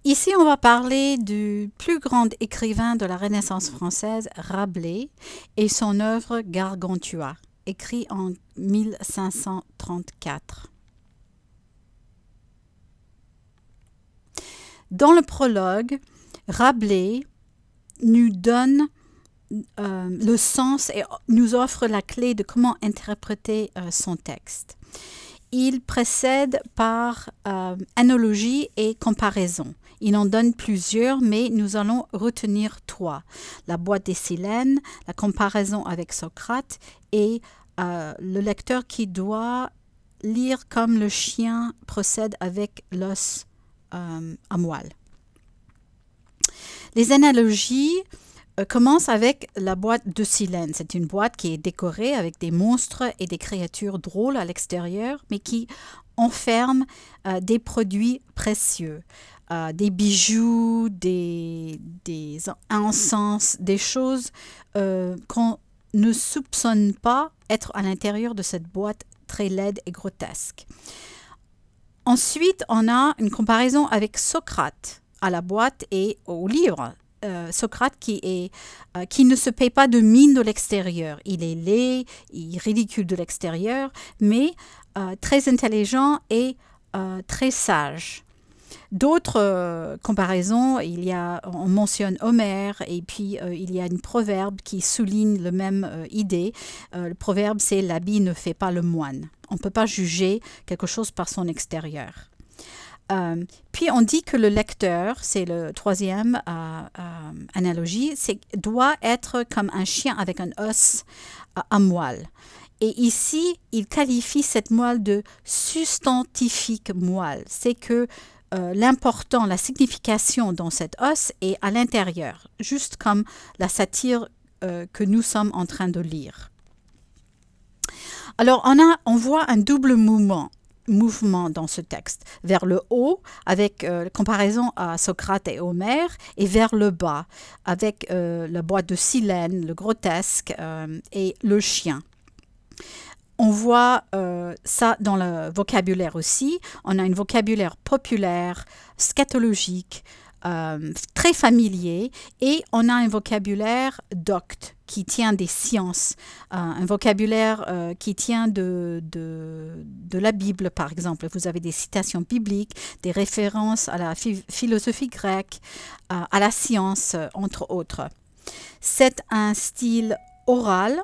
Ici, on va parler du plus grand écrivain de la Renaissance française, Rabelais, et son œuvre Gargantua, écrit en 1534. Dans le prologue, Rabelais nous donne le sens et nous offre la clé de comment interpréter son texte. Il précède par analogie et comparaison. Il en donne plusieurs, mais nous allons retenir 3. La boîte des Silènes, la comparaison avec Socrate et le lecteur qui doit lire comme le chien procède avec l'os à moelle. Les analogies commencent avec la boîte de Silène. C'est une boîte qui est décorée avec des monstres et des créatures drôles à l'extérieur, mais qui enferme des produits précieux, des bijoux, des encens, des choses qu'on ne soupçonne pas être à l'intérieur de cette boîte très laide et grotesque. Ensuite, on a une comparaison avec Socrate à la boîte et au livre. Socrate qui ne se paye pas de mine de l'extérieur. Il est laid, il est ridicule de l'extérieur, mais très intelligent et très sage. D'autres comparaisons, on mentionne Homère et puis il y a un proverbe qui souligne la même idée. Le proverbe, c'est « l'habit ne fait pas le moine ». On ne peut pas juger quelque chose par son extérieur. Puis on dit que le lecteur, c'est le troisième analogie, doit être comme un chien avec un os à moelle. Et ici, il qualifie cette moelle de substantifique moelle. C'est que l'important, la signification dans cet os est à l'intérieur, juste comme la satire que nous sommes en train de lire. Alors, on voit un double mouvement dans ce texte, vers le haut avec comparaison à Socrate et Homère, et vers le bas avec la boîte de Silène, le grotesque et le chien. On voit ça dans le vocabulaire aussi. On a un vocabulaire populaire, scatologique, très familier, et on a un vocabulaire docte qui tient des sciences, un vocabulaire qui tient de la Bible, par exemple. Vous avez des citations bibliques, des références à la philosophie grecque, à la science, entre autres. C'est un style oral,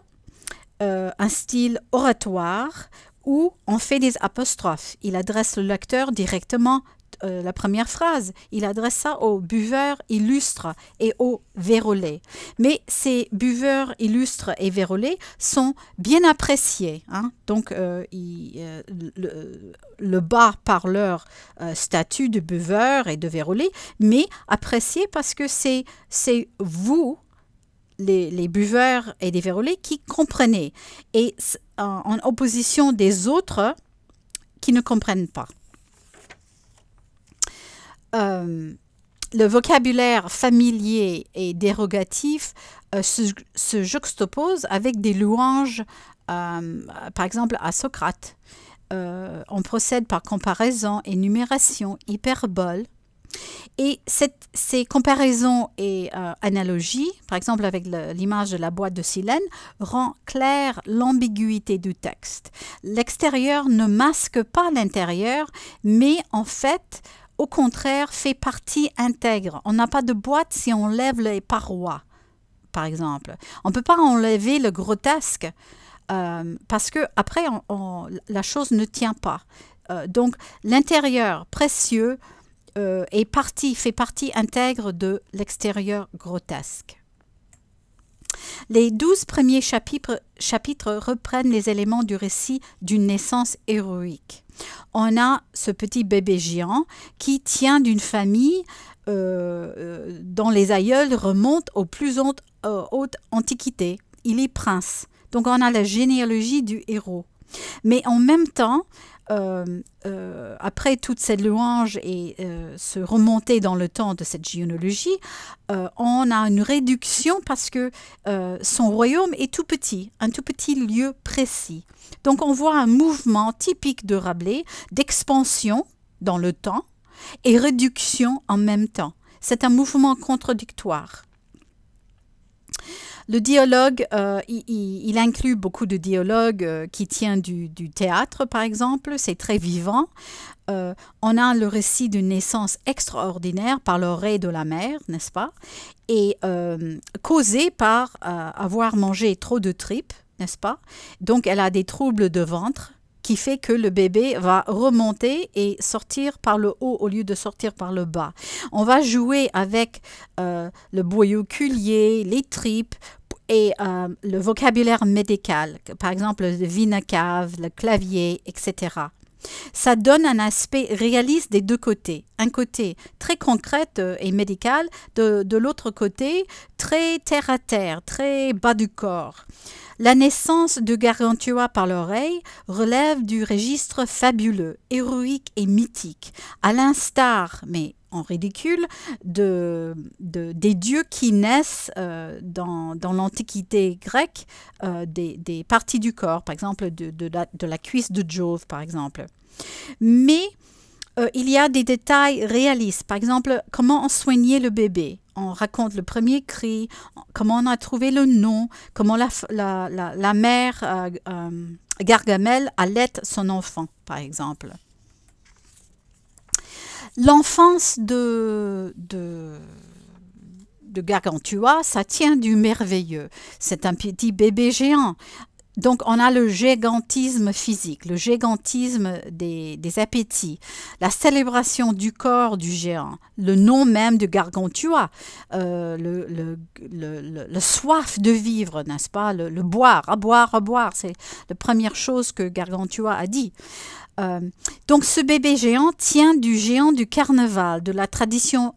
un style oratoire, où on fait des apostrophes. Il adresse le lecteur directement la première phrase. Il adresse ça aux buveurs illustres et aux vérolés. Mais ces buveurs illustres et vérolés sont bien appréciés. Hein? Donc, le bas par leur statut de buveur et de vérolé, mais appréciés parce que c'est vous, les buveurs et les vérolés, qui comprenez. Et en opposition des autres qui ne comprennent pas. Le vocabulaire familier et dérogatif se juxtapose avec des louanges, par exemple à Socrate. On procède par comparaison, énumération, hyperbole. Et ces comparaisons et analogies, par exemple avec l'image de la boîte de Silène, rend claire l'ambiguïté du texte. L'extérieur ne masque pas l'intérieur, mais en fait, au contraire, fait partie intègre. On n'a pas de boîte si on lève les parois, par exemple. On ne peut pas enlever le grotesque parce que après la chose ne tient pas. Donc l'intérieur précieux fait partie intègre de l'extérieur grotesque. Les 12 premiers chapitres reprennent les éléments du récit d'une naissance héroïque. On a ce petit bébé géant qui tient d'une famille dont les aïeuls remontent aux plus haute antiquité. Il est prince. Donc on a la généalogie du héros. Mais en même temps, après toute cette louange et se remonter dans le temps de cette généalogie, on a une réduction parce que son royaume est tout petit, un tout petit lieu précis. Donc on voit un mouvement typique de Rabelais d'expansion dans le temps, et réduction en même temps. C'est un mouvement contradictoire. Le dialogue, il inclut beaucoup de dialogues qui tiennent du théâtre, par exemple. C'est très vivant. On a le récit d'une naissance extraordinaire par l'oreille de la mère, n'est-ce pas? Et causée par avoir mangé trop de tripes, n'est-ce pas? Donc, elle a des troubles de ventre qui fait que le bébé va remonter et sortir par le haut au lieu de sortir par le bas. On va jouer avec le boyau oculier, les tripes et le vocabulaire médical, par exemple le vina-cave, le clavier, etc. Ça donne un aspect réaliste des deux côtés. Un côté très concret et médical, de l'autre côté très terre-à-terre, très bas du corps. La naissance de Gargantua par l'oreille relève du registre fabuleux, héroïque et mythique, à l'instar, mais en ridicule, des dieux qui naissent dans l'Antiquité grecque des parties du corps, par exemple de la cuisse de Jove, par exemple. Mais il y a des détails réalistes, par exemple, comment on soignait le bébé. On raconte le premier cri, comment on a trouvé le nom, comment la mère Gargamel allait son enfant, par exemple. L'enfance de Gargantua, ça tient du merveilleux. C'est un petit bébé géant. Donc, on a le gigantisme physique, le gigantisme des appétits, la célébration du corps du géant, le nom même de Gargantua, le soif de vivre, n'est-ce pas, le boire, à boire, à boire, c'est la première chose que Gargantua a dit. Donc ce bébé géant tient du géant du carnaval, de la tradition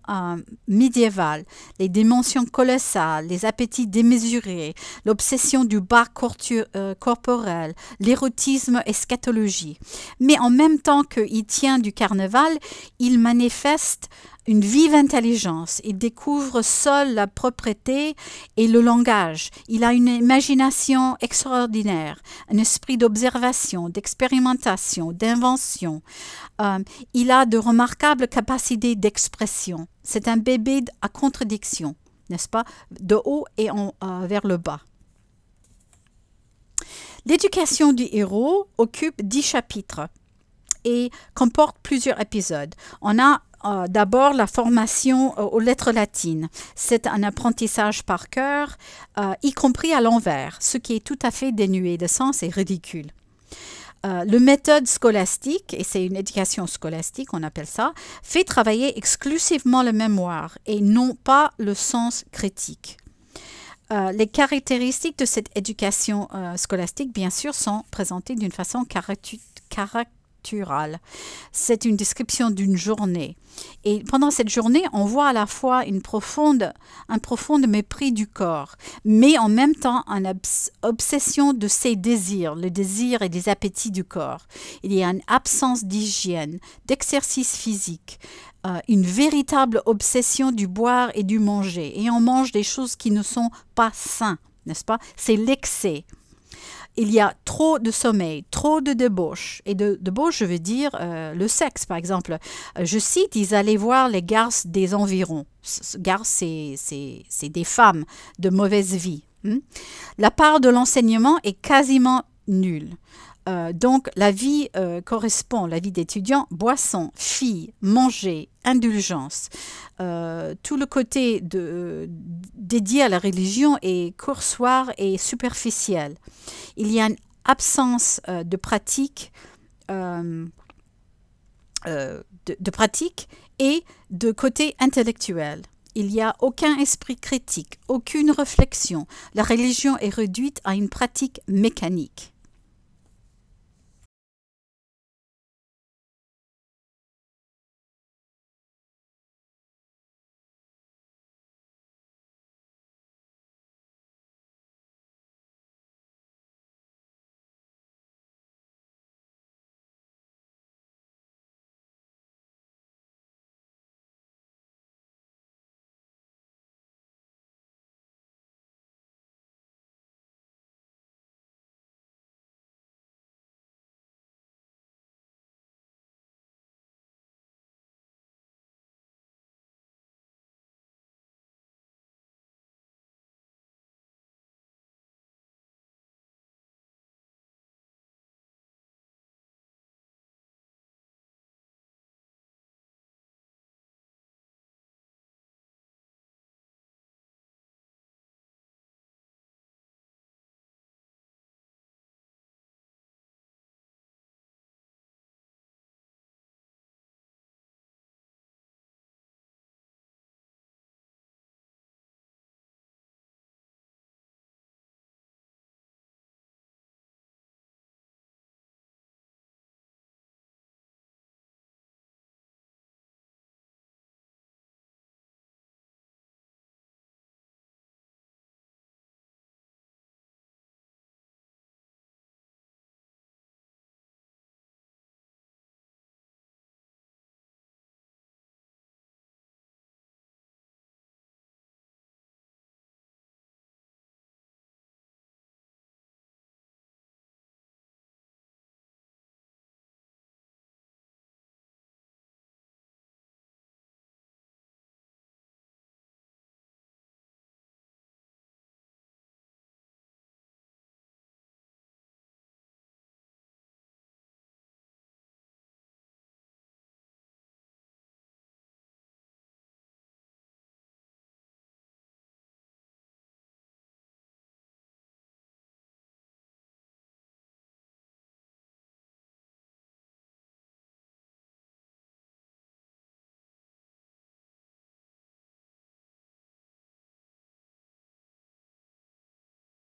médiévale, les dimensions colossales, les appétits démesurés, l'obsession du bas corporel, l'érotisme eschatologie. Mais en même temps qu'il tient du carnaval, il manifeste une vive intelligence. Il découvre seul la propreté et le langage. Il a une imagination extraordinaire, un esprit d'observation, d'expérimentation, d'invention. Il a de remarquables capacités d'expression. C'est un bébé à contradiction, n'est-ce pas, de haut et vers le bas. L'éducation du héros occupe 10 chapitres et comporte plusieurs épisodes. On a d'abord la formation aux lettres latines. C'est un apprentissage par cœur, y compris à l'envers, ce qui est tout à fait dénué de sens et ridicule. Le méthode scolastique, et c'est une éducation scolastique, on appelle ça, fait travailler exclusivement la mémoire et non pas le sens critique. Les caractéristiques de cette éducation scolastique, bien sûr, sont présentées d'une façon caractéristique. C'est une description d'une journée. Et pendant cette journée, on voit à la fois un profond mépris du corps, mais en même temps une obsession de ses désirs, le désir et des appétits du corps. Il y a une absence d'hygiène, d'exercice physique, une véritable obsession du boire et du manger. Et on mange des choses qui ne sont pas saines, n'est-ce pas? C'est l'excès. Il y a trop de sommeil, trop de débauche. Et de débauche, je veux dire le sexe, par exemple. Je cite, ils allaient voir les garces des environs. Garces, c'est des femmes de mauvaise vie. La part de l'enseignement est quasiment nulle. Donc, la vie correspond, la vie d'étudiant, boisson, filles, manger, indulgence. Tout le côté dédié à la religion est coursoir et superficiel. Il y a une absence de pratique, et de côté intellectuel. Il n'y a aucun esprit critique, aucune réflexion. La religion est réduite à une pratique mécanique.